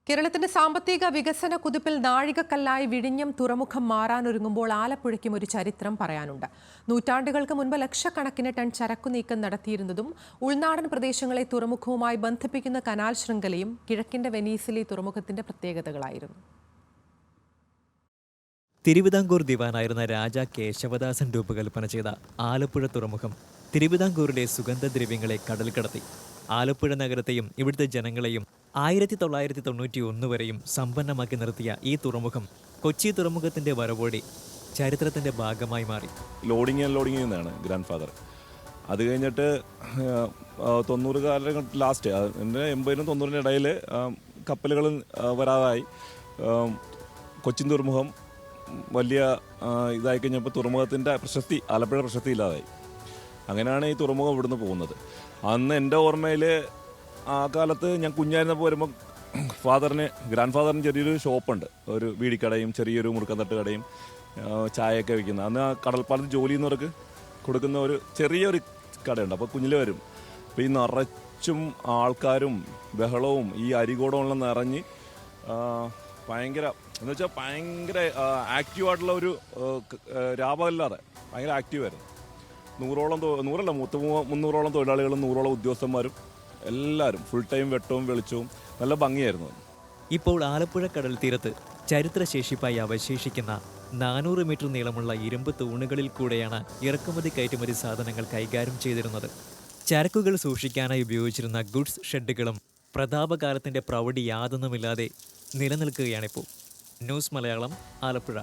കേരളത്തിന്റെ സാമ്പത്തിക വികസന കുതിപ്പിൽ നാഴികക്കല്ലായി വിഴിഞ്ഞം തുറമുഖം മാറാനൊരുങ്ങുമ്പോൾ ആലപ്പുഴയ്ക്കും ഒരു ചരിത്രം പറയാനുണ്ട്. നൂറ്റാണ്ടുകൾക്ക് മുൻപ് ലക്ഷക്കണക്കിന് ടൺ ചരക്കു നീക്കം നടത്തിയിരുന്നതും ഉൾനാടൻ പ്രദേശങ്ങളെ തുറമുഖവുമായി ബന്ധിപ്പിക്കുന്ന കനാൽ ശൃംഖലയും കിഴക്കിന്റെ വെനീസിലെ തുറമുഖത്തിന്റെ പ്രത്യേകതകളായിരുന്നു. തിരുവിതാംകൂർ ദിവാനായിരുന്ന രാജ കേശവദാസൻ രൂപകൽപ്പന ചെയ്ത ആലപ്പുഴ തുറമുഖം തിരുവിതാംകൂറിലെ സുഗന്ധദ്രവ്യങ്ങളെ കടൽ കടത്തി. ആലപ്പുഴ നഗരത്തെയും ഇവിടുത്തെ ജനങ്ങളെയും 1991 വരെയും സമ്പന്നമാക്കി നിർത്തിയ ഈ തുറമുഖം കൊച്ചി തുറമുഖത്തിന്റെ വരവോടെ ചരിത്രത്തിന്റെ ഭാഗമായി മാറി. ലോഡിങ് എന്നാണ് ഗ്രാൻഡ് ഫാദർ. അത് കഴിഞ്ഞിട്ട് 90 കാലഘട്ടം ലാസ്റ്റ് 80-നും 90-നും ഇടയിൽ കപ്പലുകൾ വരാതായി. കൊച്ചിൻ തുറമുഖം വലിയ ഇതായി കഴിഞ്ഞപ്പോൾ തുറമുഖത്തിൻ്റെ പ്രശസ്തി, ആലപ്പുഴ പ്രശസ്തി ഇല്ലാതായി. അങ്ങനെയാണ് ഈ തുറമുഖം ഇവിടുന്ന് പോകുന്നത്. അന്ന് എൻ്റെ ഓർമ്മയിൽ ആ കാലത്ത് ഞാൻ കുഞ്ഞായിരുന്നപ്പോൾ വരുമ്പോൾ ഗ്രാൻഡ് ഫാദറിന് ചെറിയൊരു ഷോപ്പുണ്ട്, ഒരു ബീഡിക്കടയും ചെറിയൊരു മുറുക്കന്തട്ട് കടയും ചായയൊക്കെ വയ്ക്കുന്ന. അന്ന് ആ കടൽപ്പാലത്ത് ജോലി ചെയ്യുന്നവർക്ക് കൊടുക്കുന്ന ഒരു ചെറിയൊരു കടയുണ്ട്. അപ്പോൾ കുഞ്ഞിൽ വരും. അപ്പോൾ ഈ നിറച്ചും ആൾക്കാരും ബഹളവും ഈ അരികോടമെല്ലാം നിറഞ്ഞ് ഭയങ്കര എന്ന് വെച്ചാൽ ഭയങ്കര ആക്റ്റീവായിട്ടുള്ള ഒരു രാപകല്ലാതെ ഭയങ്കര ആക്റ്റീവായിരുന്നു. 300-ഓളം തൊഴിലാളികളും 100-ഓളം ഉദ്യോഗസ്ഥന്മാരും എല്ലാവരും ഫുൾ ടൈം വെട്ടവും വെളിച്ചവും നല്ല ഭംഗിയായിരുന്നു. ഇപ്പോൾ ആലപ്പുഴ കടൽ തീരത്ത് ചരിത്രശേഷിപ്പായി അവശേഷിക്കുന്ന 400 മീറ്റർ നീളമുള്ള ഇരുമ്പ് തൂണുകളിൽ കൂടെയാണ് ഇറക്കുമതി കയറ്റുമതി സാധനങ്ങൾ കൈകാര്യം ചെയ്തിരുന്നത്. ചരക്കുകൾ സൂക്ഷിക്കാനായി ഉപയോഗിച്ചിരുന്ന ഗുഡ്സ് ഷെഡുകളും പ്രതാപകാലത്തിന്റെ പ്രൗഢി യാതൊന്നുമില്ലാതെ നിലനിൽക്കുകയാണിപ്പോൾ. ന്യൂസ് മലയാളം, ആലപ്പുഴ.